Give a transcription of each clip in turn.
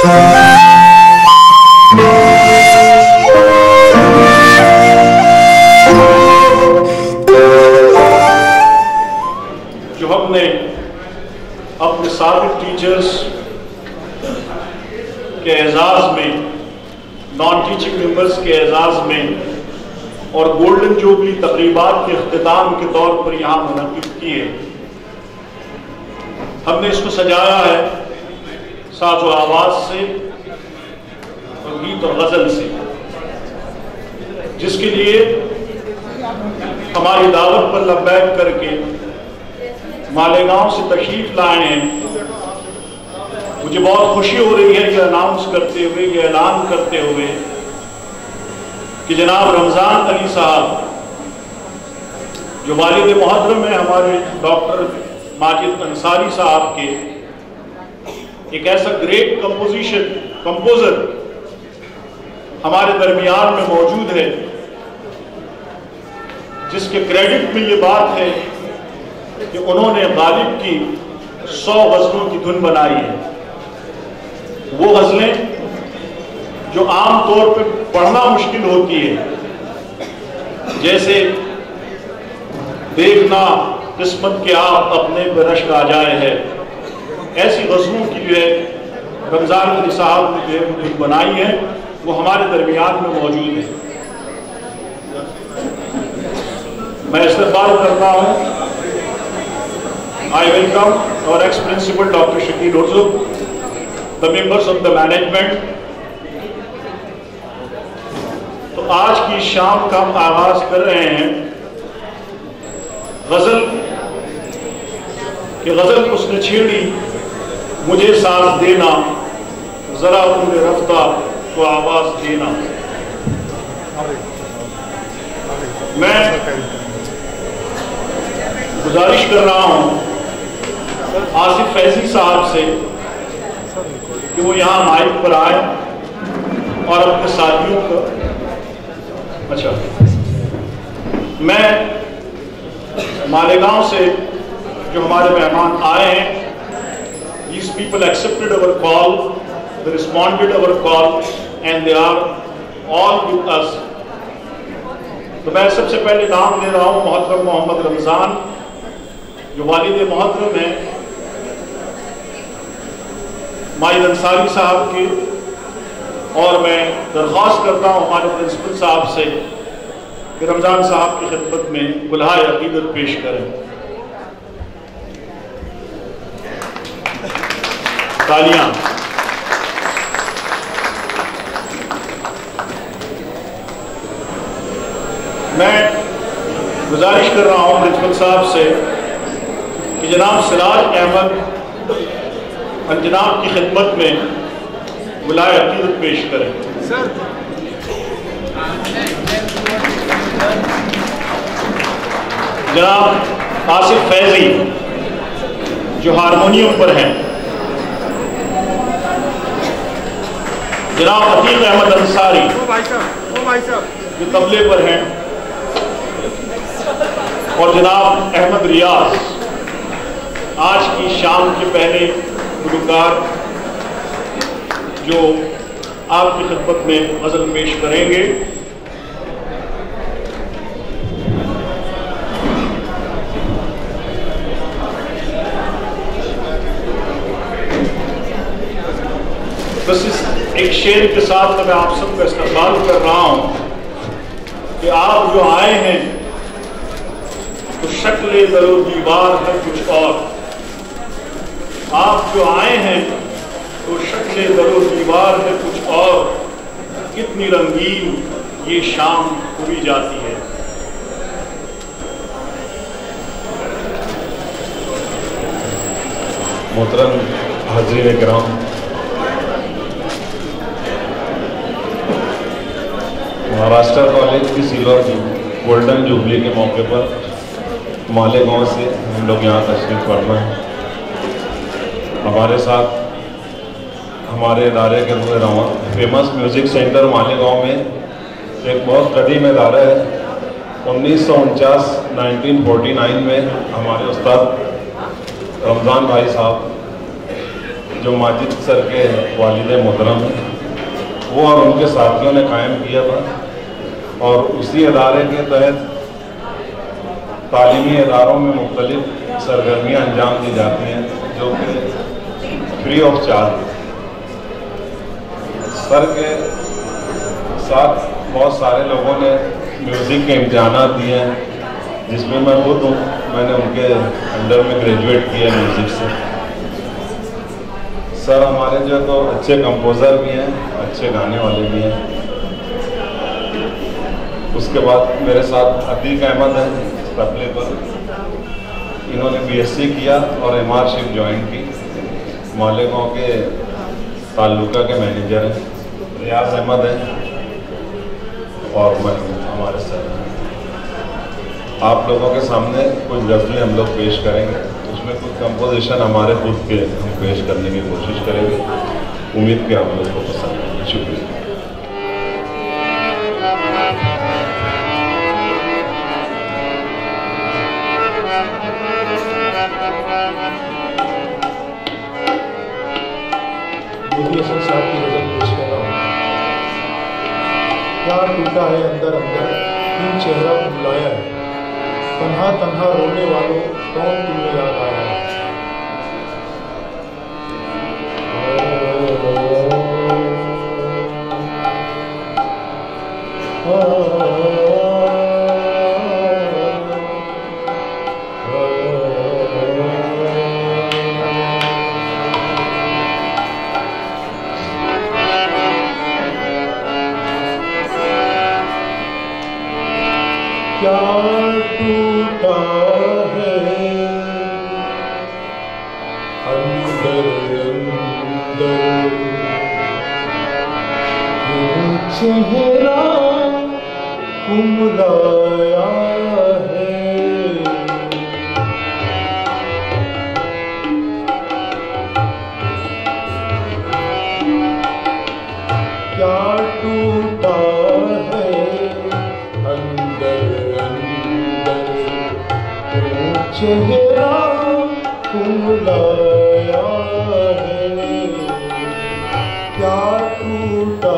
जो हमने अपने साबिक टीचर्स के एजाज़ में, नॉन टीचिंग मेंबर्स के एजाज़ में और गोल्डन जुबली तकरीबात के इख्तिताम के तौर पर यहाँ मुनक़िद किए, हमने इसको सजाया है साज़ो आवाज़ से और गीत और गज़ल से, जिसके लिए हमारी दावत पर लब्बैक करके मालेगांव से तशरीफ लाए हैं। मुझे बहुत खुशी हो रही है ये अनाउंस करते हुए, ये ऐलान करते हुए कि जनाब रमज़ान अली साहब, जो वालिद मोहतरम है हमारे डॉक्टर माजिद अंसारी साहब के, एक ऐसा ग्रेट कंपोज़र हमारे दरमियान में मौजूद है जिसके क्रेडिट में ये बात है कि उन्होंने गालिब की 100 गज़लों की धुन बनाई है। वो गज़लें जो आम तौर पे पढ़ना मुश्किल होती है, जैसे देखना किस्मत के आप अपने पर रश्क आ जाए है, ऐसी गज़लों की जो है रमज़ान अली साहब ने जो है धुन बनाई है, वो हमारे दरमियान में मौजूद है। मैं इस्तक़बाल करता हूँ, I welcome our ex-principal Dr. Shakil Urdu, the members of the management। तो आज की शाम का हम आगाज कर रहे हैं गजल कि गजल उसने छेड़ी मुझे साथ देना, जरा तुमने रफ्ता तो आवाज देना। मैं गुजारिश कर रहा हूं आसिफ फैजी साहब से कि वो यहाँ माइक पर आए और अपने साथियों को, अच्छा, मैं मालेगांव से जो हमारे मेहमान आए हैं, these people accepted our call, they responded our call and they are all with us। तो मैं सबसे पहले नाम ले रहा हूँ मोहतरम मोहम्मद रमज़ान, जो वालिद मोहतरम है माजिद अंसारी साहब के, और मैं दरख्वास्त करता हूँ हमारे प्रिंसिपल साहब से कि रमज़ान साहब की खिदमत में गुलहाए अक़ीदत पेश करें। तालियां। मैं गुजारिश कर रहा हूँ प्रिंसिपल साहब से कि जनाब सिराज अहमद जनाब की खिदमत में गुलाए अक़ीदत पेश करें। जनाब आसिफ फैजी जो हारमोनियम पर हैं, जनाब अतीक अहमद अंसारी जो तबले पर हैं, और जनाब अहमद रियाज आज की शाम के पहले गुलकार जो आपकी खिदमत में गज़ल पेश करेंगे। बस इस एक शेर के साथ मैं आप सबका इस्तक़बाल कर रहा हूं कि आप जो आए हैं तो शक्ल दरो दीवार है कुछ और, आप जो आए हैं तो शक्ल दरो दीवार है कुछ और, कितनी रंगीन ये शाम हुई जाती है। मोहतरम हाज़रीन किराम, महाराष्ट्र कॉलेज की सिल्वर गोल्डन जुबली के मौके पर मालेगांव से हम लोग यहाँ तशरीफ फरमा है। हमारे साथ हमारे इदारे के रवा फेमस म्यूज़िक सेंटर मालेगांव में एक बहुत कदीम इदारा है। 1949 में हमारे उस्ताद रमज़ान भाई साहब जो माजिद सर के वालिद मोहतरम हैं, वो और उनके साथियों ने कायम किया था। और उसी अदारे के तहत तालीमी इदारों में मुख्तलिफ सरगर्मियाँ अंजाम दी जाती हैं जो कि फ्री ऑफ चार्ज। सर के साथ बहुत सारे लोगों ने म्यूज़िक के इम्तिहानात दिए हैं, जिसमें मैं खुद हूँ। मैंने उनके अंडर में ग्रेजुएट किया म्यूज़िक से। सर हमारे जो तो अच्छे कंपोज़र भी हैं, अच्छे गाने वाले भी हैं। उसके बाद मेरे साथ अतीक अहमद हैं तबले पर। इन्होंने BSc किया और MR शिफ्ट ज्वाइन की। मालेगांव के ताल्लुका के मैनेजर हैं। रियाज अहमद हैं और मैं हमारे सर। आप लोगों के सामने कुछ गज़लें हम लोग पेश करेंगे। उसमें कुछ कंपोजिशन हमारे खुद के हम पेश करने की कोशिश करेंगे। उम्मीद कि आप लोग को पसंद आए। शुक्रिया। हसन साहब की गजल पेश कर रहा हूँ। प्यार टूटा है अंदर अंदर, क्यों चेहरा बुलाया है, तन्हा तन्हा रोने वालों कौन तुम्हें याद आया है। क्या टूटा है अंदर अंदर, क्यों चेहरा कुमलाया है। क्या टूटा है अंदर चेहरा कुमलाया है। क्या टूटा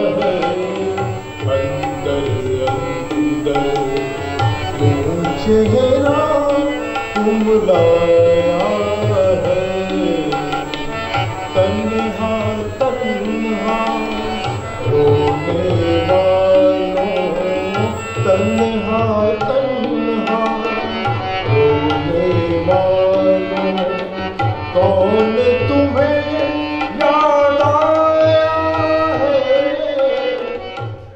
है अंदर अंदर, क्यों चेहरा कुमलाया है। तन्हा तन्हा रोने वालों, तन्हा तन्हा रोने वालों, कौन तुम्हें याद आया है।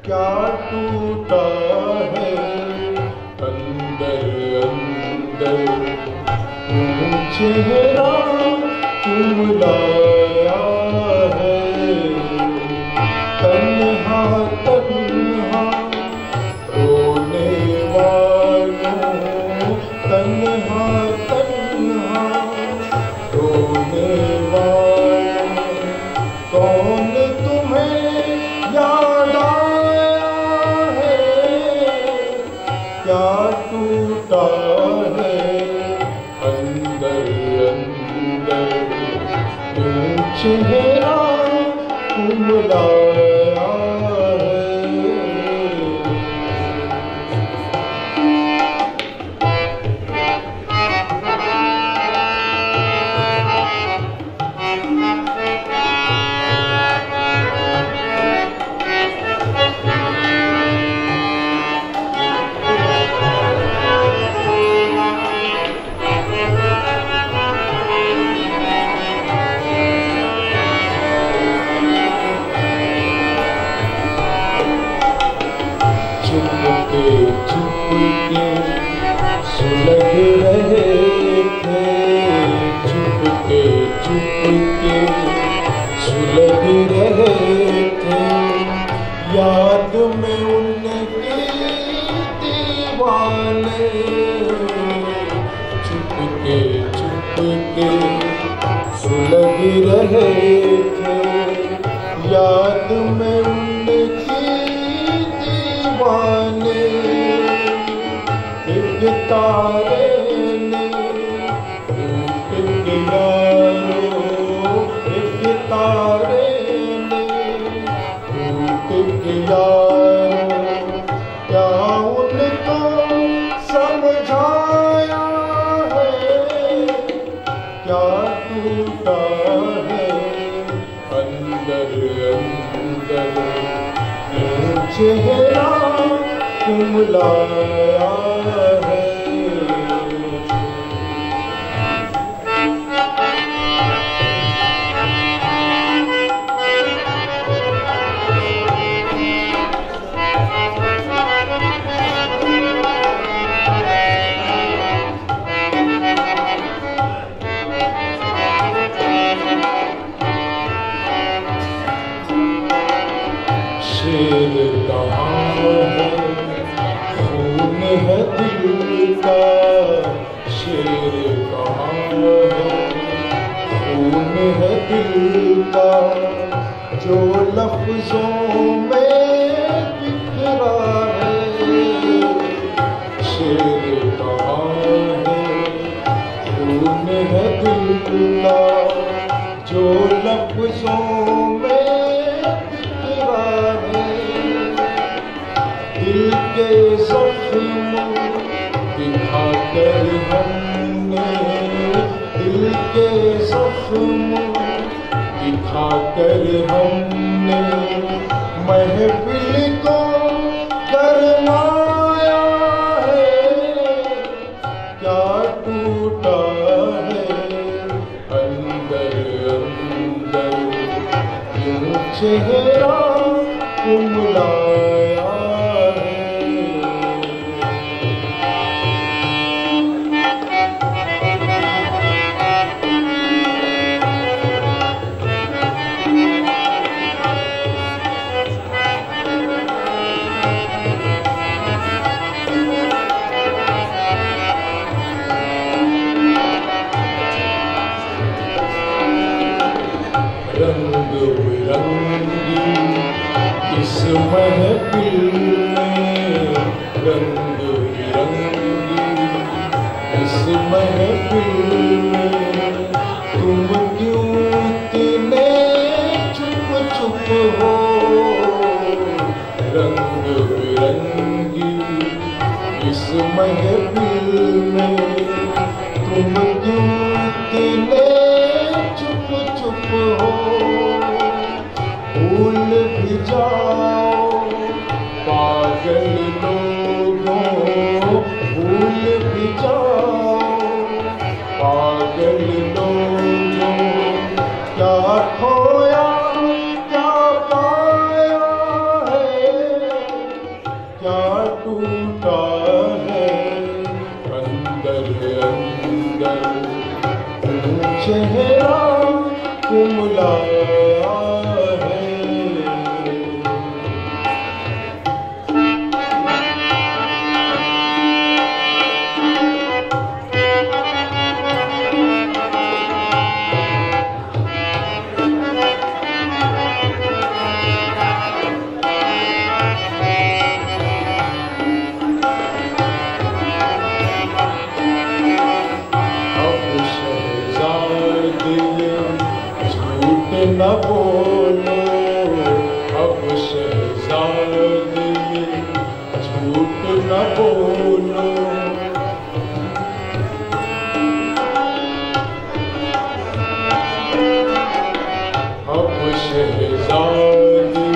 क्या टूटा है अंदर अंदर, क्यों चेहरा कुमलाया है। तन्हा तन्हा रोने वालों, तन्हा तन्हा रोने वालों, कौन तुम्हें याद आया है। क्या टूटा है अंदर अंदर, क्यों चेहरा कुमलाया है। चुपके चुपके सुलग रहे थे, चुपके चुपके सुलग रहे थे। याद में उनके दीवाने, चुपके चुपके सुलग रहे थे। याद में उनकी दीवाने, एक तारे ने टूट गया रो, चेहरा कुमलाया है। शेर कहाँ है, खून है दिल का। शेर कहाँ है, खून है दिल का। जो लफ्जों में बिखरा है। शेर कहाँ है, खून है दिल का। जो लफ्जों में दिल के जख्म दिखाकर हमने, दिल के जख्म दिखाकर हमने महफिल को गरमाया है। क्या टूटा है अंदर अंदर, यूं चेहरा कुमलाया है। रंग बिरंगी इस महफिल में, रंग बिरंगी इस महफिल में, तुम क्यों इतने चुप चुप हो। रंग बिरंगी इस महफिल में, तुम क्यों इतने चुप चुप हो। भूल भी जाओ पागल लोगों, भूल भी जाओ पागल लोगों। क्या खोया क्या पाया है, क्या टूटा है अंदर अंदर, चेहरा कुमलाया है। न बोलो अब शहज़ादी, झूठ न बोलो। अब शहज़ादी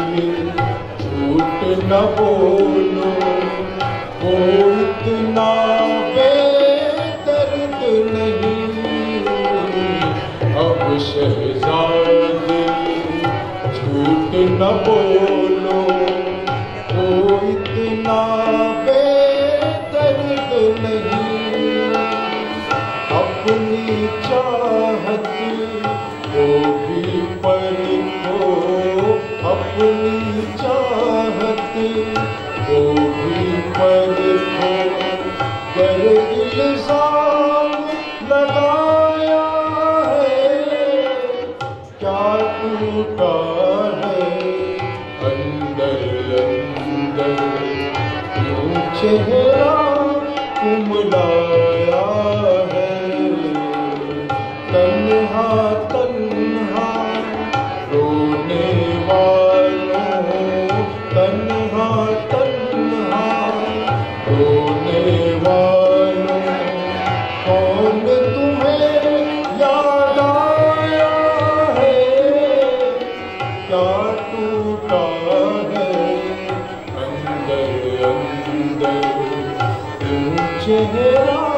झूठ न बोलो, वो इतना बेदर्द नहीं। अब शहज़ादी झूठ न बोलो, वो इतना बेदर्द नहीं। अपनी चाहत को भी परखो, अपनी चाहत को भी परखो। कर इल्ज़ाम लगाया है, क्या टूटा है अंदर अंदर, यूं चेहरा कुमलाया है। तन्हा तन्हा रोने वालों, तन्हा तन्हा रोने वालों, कौन तुम्हें याद आया है, क्या टूटा है मेरा